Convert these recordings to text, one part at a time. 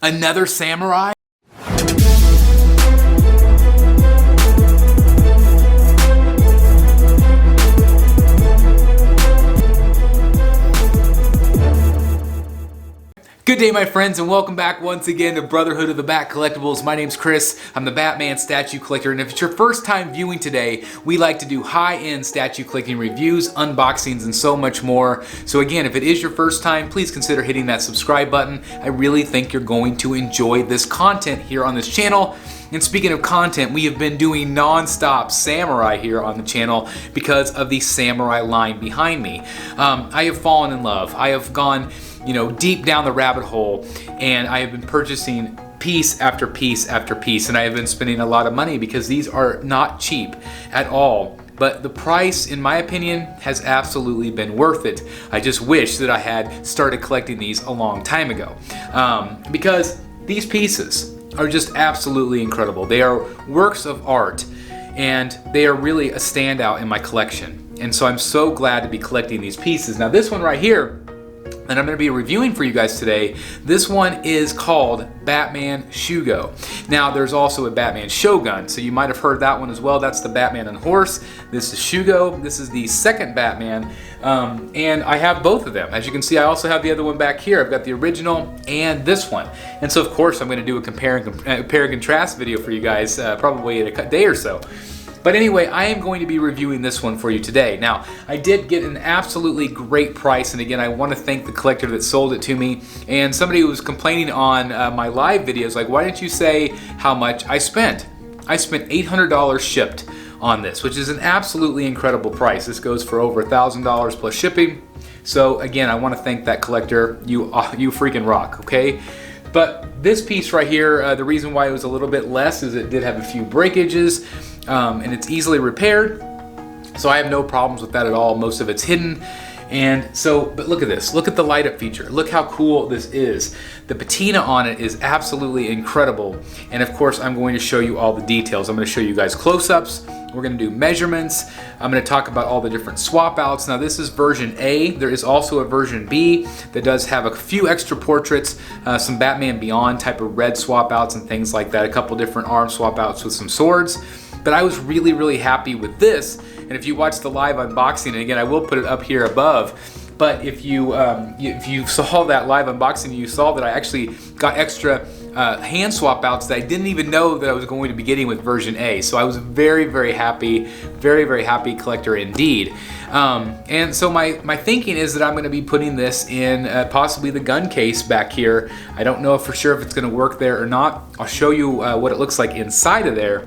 Another samurai? Good day, my friends, and welcome back once again to Brotherhood of the Bat Collectibles. My name's Chris. I'm the Batman statue collector, and if it's your first time viewing today, we like to do high-end statue collecting reviews, unboxings, and so much more. So again, if it is your first time, please consider hitting that subscribe button. I really think you're going to enjoy this content here on this channel. And speaking of content, we have been doing non-stop samurai here on the channel because of the samurai line behind me. I have fallen in love. I have gone, deep down the rabbit hole, and I have been purchasing piece after piece after piece, and I have been spending a lot of money because these are not cheap at all. But the price, in my opinion, has absolutely been worth it. I just wish that I had started collecting these a long time ago. Because these pieces are just absolutely incredible. They are works of art, and they are really a standout in my collection. And so I'm so glad to be collecting these pieces. Now this one right here, and I'm going to be reviewing for you guys today, this one is called Batman Shugo. Now there's also a Batman Shogun, so you might have heard that one as well. That's the Batman on horse. This is Shugo. This is the second Batman, and I have both of them. As you can see, I also have the other one back here. I've got the original and this one. And so of course I'm going to do a compare and contrast video for you guys probably in a day or so. But anyway, I am going to be reviewing this one for you today. Now, I did get an absolutely great price, and again, I want to thank the collector that sold it to me. And somebody who was complaining on my live videos, like, why didn't you say how much I spent? I spent $800 shipped on this, which is an absolutely incredible price. This goes for over $1,000 plus shipping. So again, I want to thank that collector. You freaking rock, okay? But this piece right here, the reason why it was a little bit less is it did have a few breakages, and it's easily repaired. So I have no problems with that at all. Most of it's hidden. And so, but look at this. Look at the light up feature. Look how cool this is. The patina on it is absolutely incredible. And of course, I'm going to show you all the details. I'm going to show you guys close-ups. We're going to do measurements. I'm going to talk about all the different swap outs. Now this is version A. There is also a version B that does have a few extra portraits, some Batman Beyond type of red swap outs and things like that. A couple different arm swap outs with some swords. But I was really, really happy with this. And if you watch the live unboxing, and again, I will put it up here above, but if you saw that live unboxing, you saw that I actually got extra hand swap outs that I didn't even know that I was going to be getting with version A. So I was very, very happy, very, very happy collector indeed. And so my thinking is that I'm going to be putting this in possibly the gun case back here. I don't know for sure if it's going to work there or not. I'll show you what it looks like inside of there.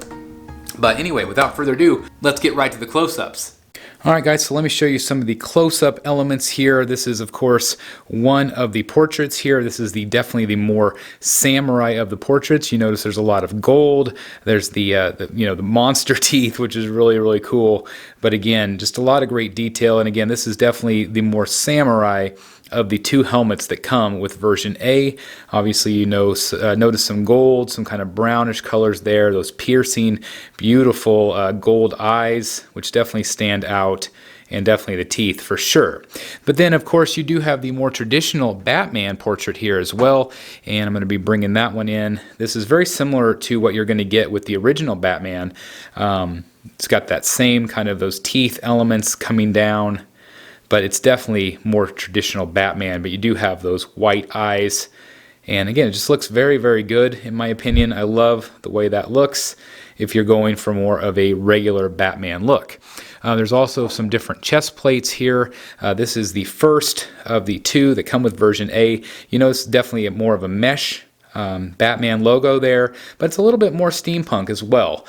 But anyway, without further ado, let's get right to the close-ups. Alright guys, so let me show you some of the close-up elements here. This is of course one of the portraits here. This is definitely the more samurai of the portraits. You notice there's a lot of gold. There's the monster teeth, which is really, really cool. But again, just a lot of great detail. And again, this is definitely the more samurai of the two helmets that come with version A. Obviously, notice some gold, some kind of brownish colors there, those piercing, beautiful gold eyes, which definitely stand out, and definitely the teeth for sure. But then, of course, you do have the more traditional Batman portrait here as well, and I'm going to be bringing that one in. This is very similar to what you're going to get with the original Batman. It's got that same kind of those teeth elements coming down, but it's definitely more traditional Batman, but you do have those white eyes. And again, it just looks very, very good in my opinion. I love the way that looks if you're going for more of a regular Batman look. There's also some different chest plates here. This is the first of the two that come with version A. You notice definitely more of a mesh Batman logo there, but it's a little bit more steampunk as well.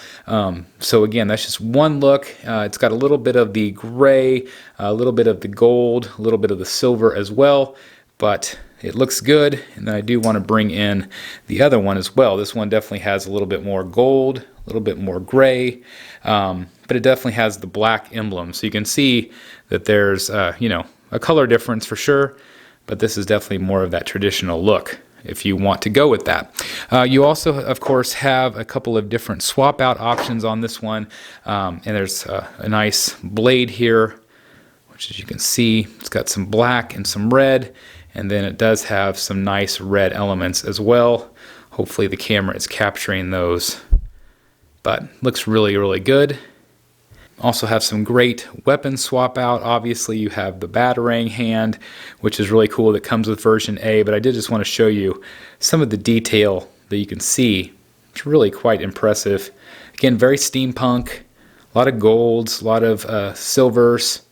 So again, that's just one look. It's got a little bit of the gray, a little bit of the gold, a little bit of the silver as well, but it looks good. And then I do want to bring in the other one as well. This one definitely has a little bit more gold, a little bit more gray, but it definitely has the black emblem. So you can see that there's a color difference for sure, but this is definitely more of that traditional look if you want to go with that. You also, of course, have a couple of different swap out options on this one. And there's a nice blade here, which as you can see, it's got some black and some red. And then it does have some nice red elements as well. Hopefully the camera is capturing those. But looks really, really good. Also have some great weapon swap out. Obviously you have the batarang hand, which is really cool, that comes with version A, but I did just want to show you some of the detail that you can see. It's really quite impressive. Again, very steampunk, a lot of golds, a lot of silvers,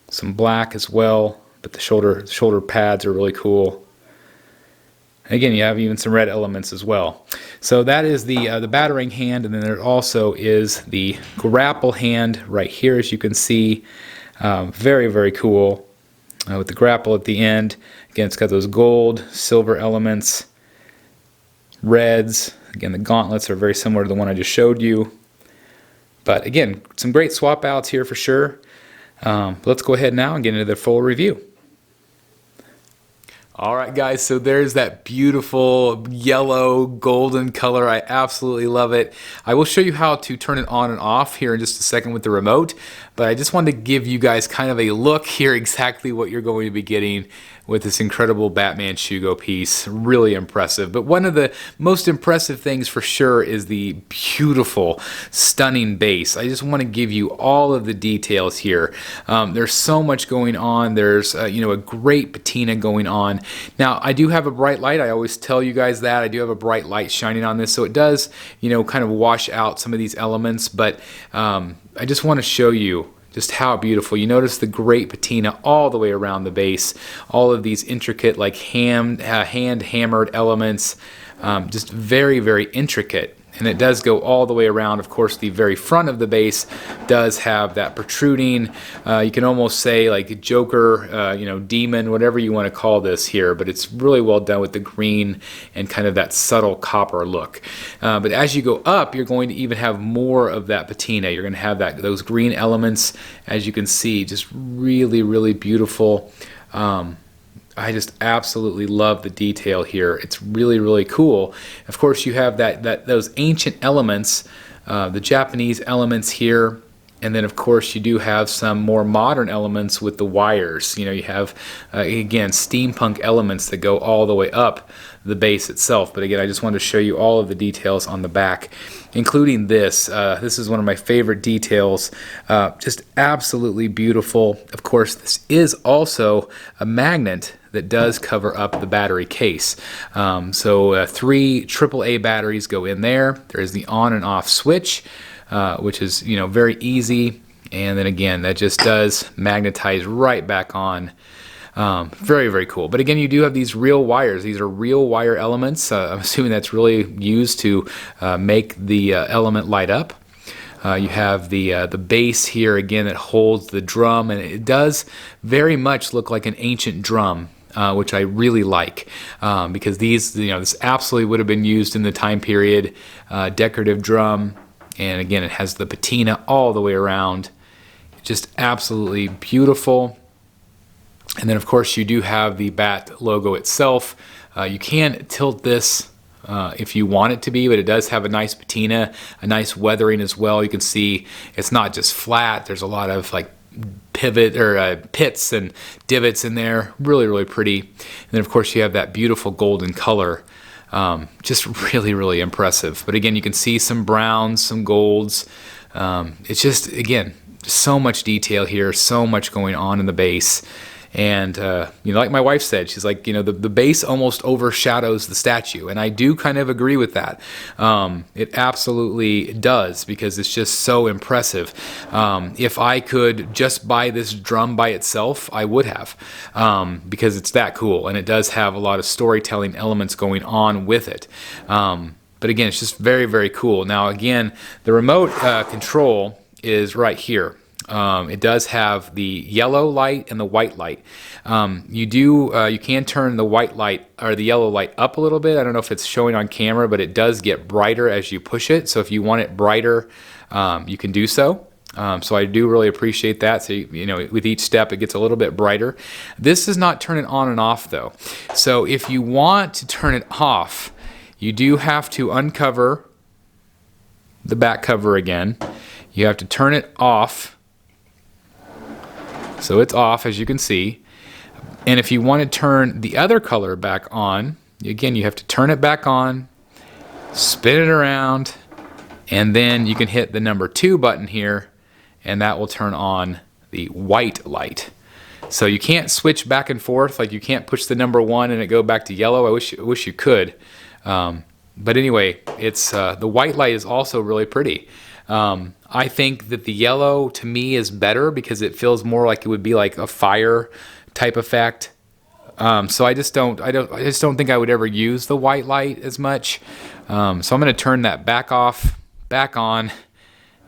some black as well, but the shoulder pads are really cool. Again, you have even some red elements as well. So that is the batarang hand, and then there also is the grapple hand right here, as you can see. Very, very cool with the grapple at the end. Again, it's got those gold, silver elements, reds. Again, the gauntlets are very similar to the one I just showed you. But again, some great swap outs here for sure. Let's go ahead now and get into the full review. Alright guys, so there's that beautiful yellow golden color. I absolutely love it. I will show you how to turn it on and off here in just a second with the remote, but I just wanted to give you guys kind of a look here exactly what you're going to be getting with this incredible Batman Shugo piece. Really impressive. But one of the most impressive things for sure is the beautiful, stunning base. I just want to give you all of the details here. There's so much going on. There's a great patina going on. Now I do have a bright light. I always tell you guys that I do have a bright light shining on this, so it does kind of wash out some of these elements. But I just want to show you just how beautiful. You notice the great patina all the way around the base. All of these intricate, like hand hammered elements. Just very, very intricate. And it does go all the way around. Of course, the very front of the base does have that protruding, you can almost say like a Joker, demon, whatever you want to call this here, but it's really well done with the green and kind of that subtle copper look. But as you go up, you're going to even have more of that patina. You're going to have those green elements, as you can see, just really, really beautiful. I just absolutely love the detail here. It's really, really cool. Of course, you have those ancient elements, the Japanese elements here, and then of course you do have some more modern elements with the wires. You have again steampunk elements that go all the way up the base itself. But again, I just wanted to show you all of the details on the back, including this. This is one of my favorite details. Just absolutely beautiful. Of course, this is also a magnet that does cover up the battery case. So 3 AAA batteries go in there. There is the on and off switch, which is very easy. And then again, that just does magnetize right back on. Very, very cool. But again, you do have these real wires. These are real wire elements. I'm assuming that's really used to make the element light up. You have the base here again that holds the drum, and it does very much look like an ancient drum. Which I really like, because this absolutely would have been used in the time period. Decorative drum, and again, it has the patina all the way around. Just absolutely beautiful. And then, of course, you do have the Bat logo itself. You can tilt this if you want it to be, but it does have a nice patina, a nice weathering as well. You can see it's not just flat. There's a lot of like pivot or pits and divots in there. Really, really pretty. And then of course you have that beautiful golden color. Just really, really impressive. But again, you can see some browns, some golds. It's just, again, so much detail here, so much going on in the base. And like my wife said, she's like, the base almost overshadows the statue, and I do kind of agree with that. It absolutely does, because it's just so impressive. If I could just buy this drum by itself, I would have, because it's that cool, and it does have a lot of storytelling elements going on with it. But again, it's just very, very cool. Now again, the remote control is right here. It does have the yellow light and the white light. You can turn the white light or the yellow light up a little bit. I don't know if it's showing on camera, but it does get brighter as you push it. So if you want it brighter, you can do so. So I do really appreciate that. So with each step it gets a little bit brighter. This does not turn it on and off though. So if you want to turn it off, you do have to uncover the back cover again. You have to turn it off. So it's off, as you can see. And if you want to turn the other color back on, again, you have to turn it back on, spin it around, and then you can hit the number 2 button here, and that will turn on the white light. So you can't switch back and forth, like you can't push the number 1 and it go back to yellow. I wish you could. But anyway, it's the white light is also really pretty. I think that the yellow to me is better because it feels more like it would be like a fire type effect. So I just don't think I would ever use the white light as much. So I'm going to turn that back off, back on,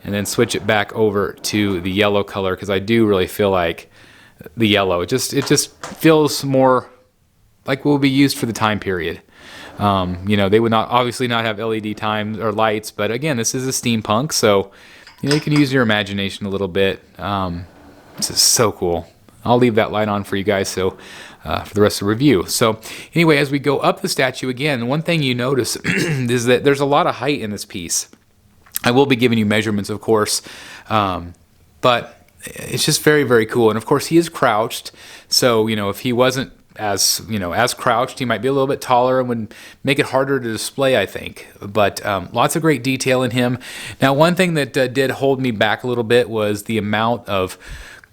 and then switch it back over to the yellow color because I do really feel like the yellow. It just feels more like what would be used for the time period. You know, they would obviously not have LED times or lights, but again, this is a steampunk, so you know, you can use your imagination a little bit. This is so cool. I'll leave that light on for you guys for the rest of the review. So anyway, as we go up the statue again, one thing you notice is that there's a lot of height in this piece. I will be giving you measurements, of course, but it's just very, very cool. And of course, he is crouched, so you know, if he wasn't as crouched, he might be a little bit taller and would make it harder to display, I think. But lots of great detail in him. Now, one thing that did hold me back a little bit was the amount of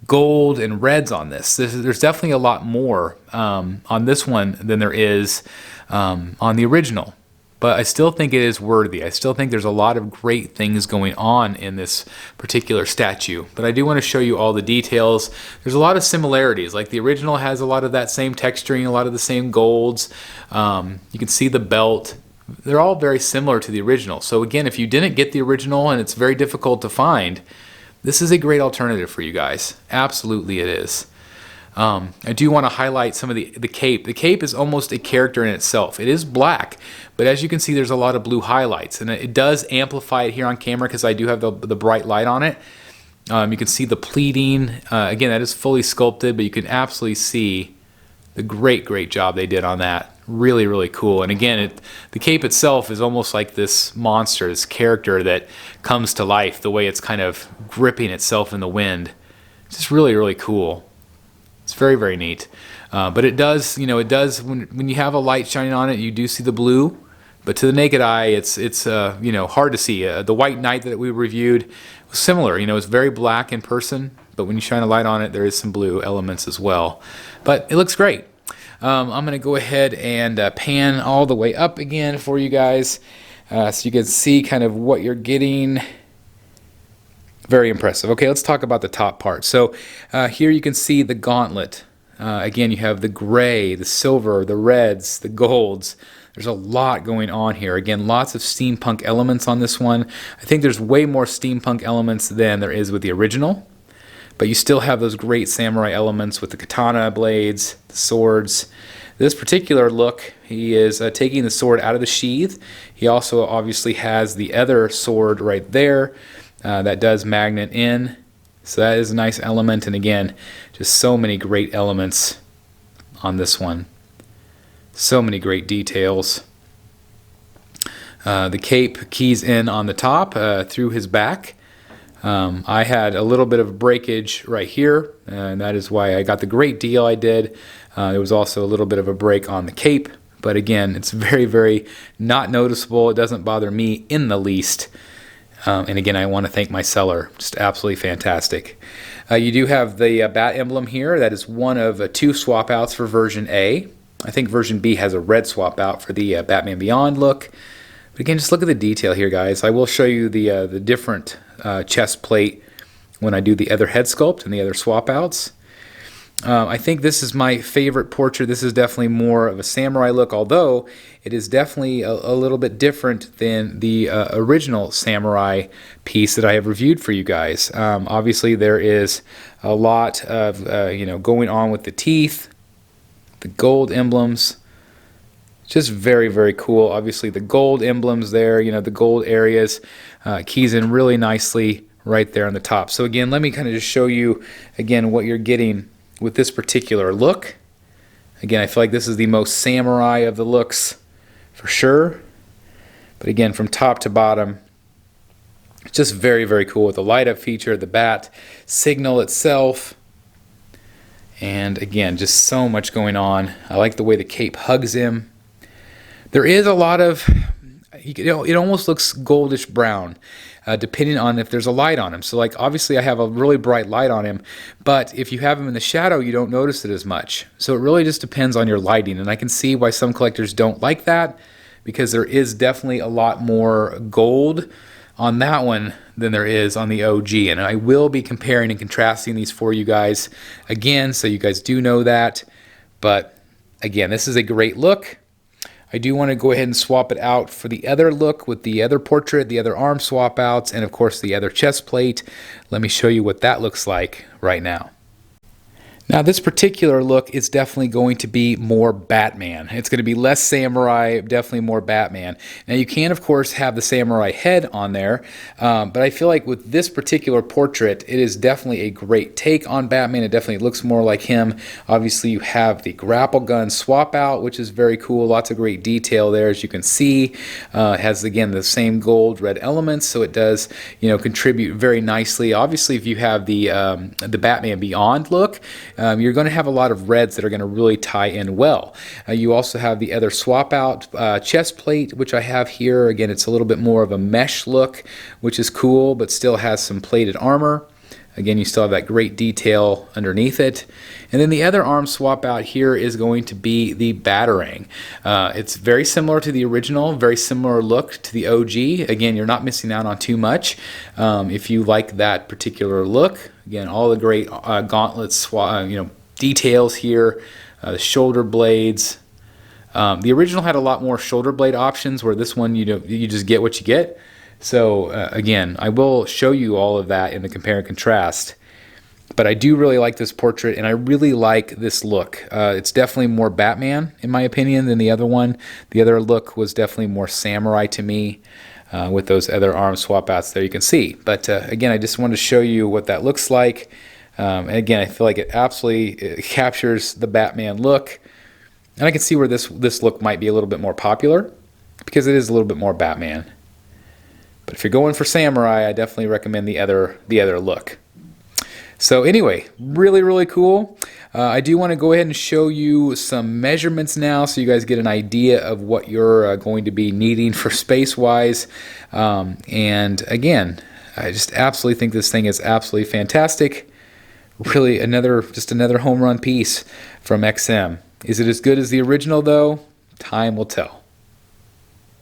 gold and reds on this. There's definitely a lot more on this one than there is on the original. But I still think it is worthy. I still think there's a lot of great things going on in this particular statue. But I do want to show you all the details. There's a lot of similarities. Like the original has a lot of that same texturing, a lot of the same golds. You can see the belt. They're all very similar to the original. So again, if you didn't get the original and it's very difficult to find, this is a great alternative for you guys. Absolutely it is. I do want to highlight some of the cape. The cape is almost a character in itself. It is black, but as you can see, there's a lot of blue highlights, and it does amplify it here on camera because I do have the bright light on it. You can see the pleating. Again, that is fully sculpted, but you can absolutely see the great job they did on that. Really, really cool. And again, the cape itself is almost like this monster, this character that comes to life, the way it's kind of gripping itself in the wind. It's just really, really cool. It's very, very neat. But it does, when you have a light shining on it, you do see the blue. But to the naked eye, it's hard to see. The White Knight that we reviewed was similar. It's very black in person, but when you shine a light on it, there is some blue elements as well. But it looks great. I'm going to go ahead and pan all the way up again for you guys so you can see kind of what you're getting. Very impressive. Okay, let's talk about the top part. So here you can see the gauntlet. Again, you have the gray, the silver, the reds, the golds. There's a lot going on here. Again, lots of steampunk elements on this one. I think there's way more steampunk elements than there is with the original. But you still have those great samurai elements with the katana blades, the swords. This particular look, he is taking the sword out of the sheath. He also obviously has the other sword right there. That does magnet in, so that is a nice element. And again, just so many great elements on this one. So many great details. The cape keys in on the top through his back. I had a little bit of breakage right here, and that is why I got the great deal I did. There was also a little bit of a break on the cape, but again, it's very, very not noticeable. It doesn't bother me in the least. And again, I want to thank my seller. Just absolutely fantastic. You do have the bat emblem here. That is one of 2 swap outs for version A. I think version B has a red swap out for the Batman Beyond look. But again, just look at the detail here, guys. I will show you the different chest plate when I do the other head sculpt and the other swap outs. I think this is my favorite portrait. This is definitely more of a samurai look, although it is definitely a little bit different than the original samurai piece that I have reviewed for you guys. Obviously, there is a lot of going on with the teeth, the gold emblems. Just very, very cool. Obviously, the gold emblems there, the gold areas keys in really nicely right there on the top. So again, let me kind of just show you again what you're getting with this particular look. Again, I feel like this is the most samurai of the looks for sure. But again, from top to bottom, it's just very, very cool with the light up feature, the bat signal itself. And again, just so much going on. I like the way the cape hugs him. There is a lot of, you know, it almost looks goldish brown, depending on if there's a light on him. So like obviously I have a really bright light on him, but if you have him in the shadow, you don't notice it as much. So it really just depends on your lighting, and I can see why some collectors don't like that, because there is definitely a lot more gold on that one than there is on the OG. And I will be comparing and contrasting these for you guys again, so you guys do know that. But again, this is a great look. I do want to go ahead and swap it out for the other look with the other portrait, the other arm swap outs, and of course the other chest plate. Let me show you what that looks like right now. Now this particular look is definitely going to be more Batman. It's going to be less samurai, definitely more Batman. Now you can of course have the samurai head on there, but I feel like with this particular portrait, it is definitely a great take on Batman. It definitely looks more like him. Obviously you have the grapple gun swap out, which is very cool. Lots of great detail there, as you can see. It has again the same gold red elements, so it does, you know, contribute very nicely. Obviously if you have the Batman Beyond look, you're going to have a lot of reds that are going to really tie in well. You also have the other swap out chest plate, which I have here. Again, it's a little bit more of a mesh look, which is cool, but still has some plated armor. Again, you still have that great detail underneath it. And then the other arm swap out here is going to be the Batarang. It's very similar to the original, very similar look to the OG. Again, you're not missing out on too much if you like that particular look. Again, all the great gauntlets, you know, details here, the shoulder blades. The original had a lot more shoulder blade options, where this one, you know, you just get what you get. So again, I will show you all of that in the compare and contrast. But I do really like this portrait, and I really like this look. It's definitely more Batman, in my opinion, than the other one. The other look was definitely more samurai to me, with those other arm swap outs there you can see. But again, I just wanted to show you what that looks like. And again, I feel like it absolutely captures the Batman look. And I can see where this look might be a little bit more popular, because it is a little bit more Batman. But if you're going for samurai, I definitely recommend the other look. So anyway, really, really cool. I do want to go ahead and show you some measurements now, so you guys get an idea of what you're going to be needing for space-wise. And again, I just absolutely think this thing is absolutely fantastic. Really, just another home run piece from XM. Is it as good as the original though? Time will tell.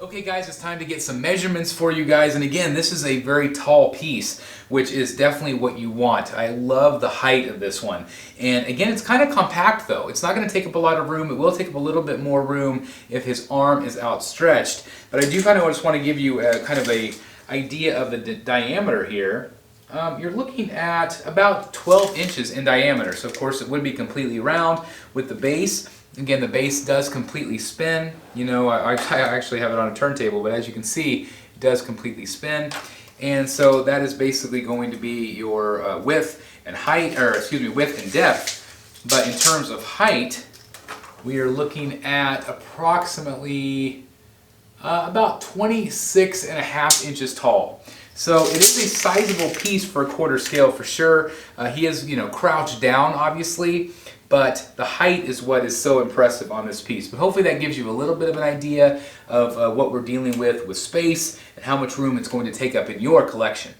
Okay guys, it's time to get some measurements for you guys, and again, this is a very tall piece, which is definitely what you want. I love the height of this one, and again, it's kind of compact though. It's not going to take up a lot of room. It will take up a little bit more room if his arm is outstretched, but I do kind of just want to give you a kind of a idea of the diameter here. You're looking at about 12 inches in diameter, so of course it would be completely round with the base. Again, the base does completely spin. You know, I actually have it on a turntable, but as you can see, it does completely spin. And so that is basically going to be your width and height, or excuse me, width and depth. But in terms of height, we are looking at approximately about 26.5 inches tall. So it is a sizable piece for a quarter scale for sure. He is, you know, crouched down obviously, but the height is what is so impressive on this piece. But hopefully that gives you a little bit of an idea of what we're dealing with space and how much room it's going to take up in your collection.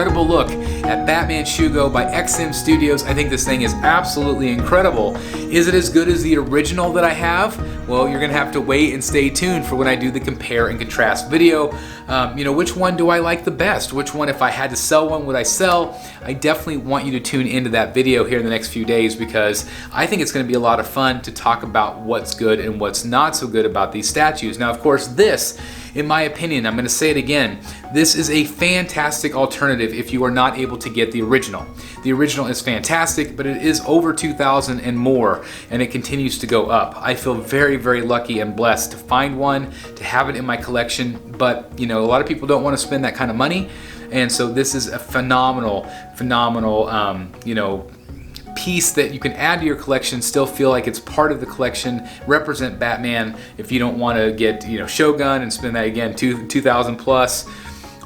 incredible look at Batman Shugo by XM Studios. I think this thing is absolutely incredible. Is it as good as the original that I have? Well, you're gonna have to wait and stay tuned for when I do the compare and contrast video. Which one do I like the best? Which one, if I had to sell one, would I sell? I definitely want you to tune into that video here in the next few days, because I think it's gonna be a lot of fun to talk about what's good and what's not so good about these statues. Now, of course, this, in my opinion, I'm gonna say it again, this is a fantastic alternative if you are not able to get the original. The original is fantastic, but it is over $2,000 and more, and it continues to go up. I feel very, very lucky and blessed to find one, to have it in my collection, but a lot of people don't want to spend that kind of money, and so this is a phenomenal piece that you can add to your collection, still feel like it's part of the collection, represent Batman. If you don't want to get Shogun and spend that again $2,000 plus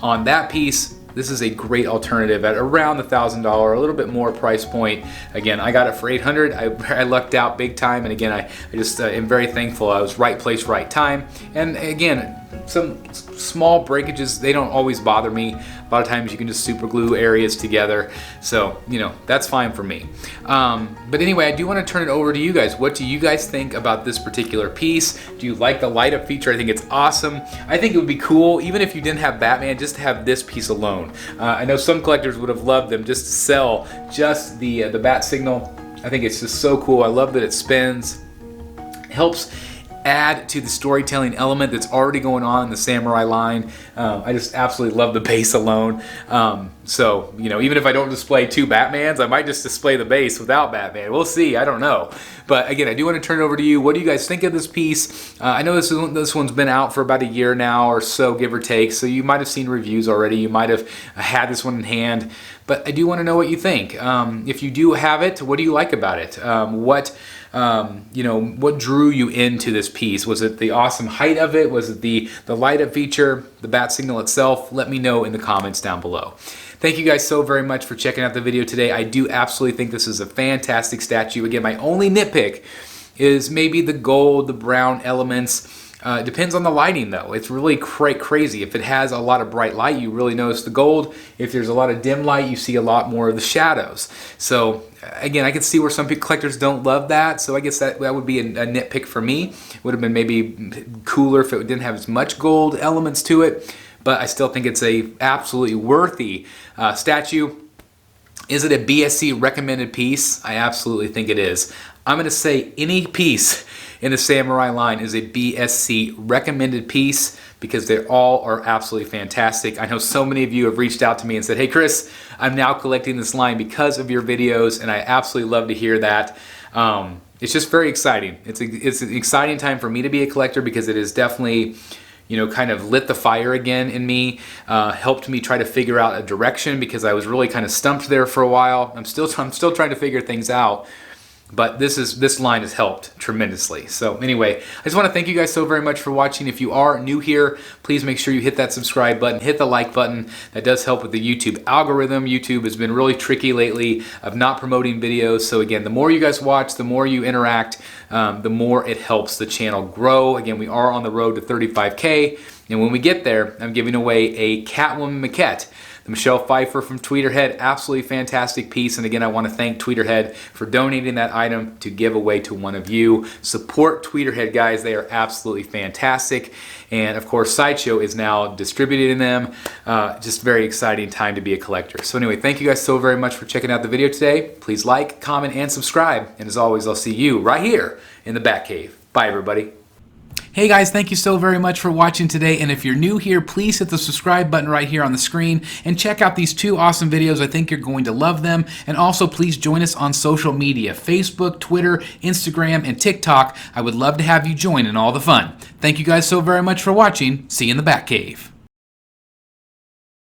on that piece, this is a great alternative at around the $1,000, a little bit more price point. Again, I got it for $800. I lucked out big time, and again, I just am very thankful. I was right place, right time. And again, some small breakages, they don't always bother me. A lot of times you can just super glue areas together, so that's fine for me. But anyway, I do want to turn it over to you guys. What do you guys think about this particular piece? Do you like the light up feature? I think it's awesome. I think it would be cool, even if you didn't have Batman, just to have this piece alone. I know some collectors would have loved them just to sell just the bat signal. I think it's just so cool. I love that it spins. It helps add to the storytelling element that's already going on in the samurai line. I just absolutely love the base alone. So even if I don't display two Batmans, I might just display the base without Batman. We'll see, I don't know. But again, I do want to turn it over to you. What do you guys think of this piece? I know this one's been out for about a year now or so, give or take, so you might have seen reviews already. You might have had this one in hand, but I do want to know what you think. If you do have it, what do you like about it? What drew you into this piece? Was it the awesome height of it? Was it the light up feature, the bat signal itself? Let me know in the comments down below. Thank you guys so very much for checking out the video today. I do absolutely think this is a fantastic statue. Again, my only nitpick is maybe the gold, the brown elements. It depends on the lighting though. It's really crazy. If it has a lot of bright light, you really notice the gold. If there's a lot of dim light, you see a lot more of the shadows. So again, I can see where some collectors don't love that. So I guess that would be a nitpick for me. Would have been maybe cooler if it didn't have as much gold elements to it. But I still think it's a absolutely worthy statue. Is it a BSC recommended piece? I absolutely think it is. I'm going to say any piece in the Samurai line is a BSC recommended piece because they all are absolutely fantastic. I know so many of you have reached out to me and said, hey Chris, I'm now collecting this line because of your videos, and I absolutely love to hear that. It's just very exciting. It's an exciting time for me to be a collector because it is definitely kind of lit the fire again in me, helped me try to figure out a direction because I was really kind of stumped there for a while. I'm still trying to figure things out, but this line has helped tremendously. So anyway, I just want to thank you guys so very much for watching. If you are new here, please make sure you hit that subscribe button, hit the like button. That does help with the YouTube algorithm. YouTube has been really tricky lately of not promoting videos. So again, the more you guys watch, the more you interact, the more it helps the channel grow. Again, we are on the road to 35K, and when we get there, I'm giving away a Catwoman maquette. The Michelle Pfeiffer from Tweeterhead, absolutely fantastic piece. And again, I want to thank Tweeterhead for donating that item to give away to one of you. Support Tweeterhead, guys. They are absolutely fantastic. And of course, Sideshow is now distributing them. Just very exciting time to be a collector. So anyway, thank you guys so very much for checking out the video today. Please like, comment, and subscribe. And as always, I'll see you right here in the Batcave. Bye, everybody. Hey guys, thank you so very much for watching today, and if you're new here, please hit the subscribe button right here on the screen and check out these two awesome videos. I think you're going to love them. And also please join us on social media, Facebook, Twitter, Instagram, and TikTok. I would love to have you join in all the fun. Thank you guys so very much for watching. See you in the Batcave.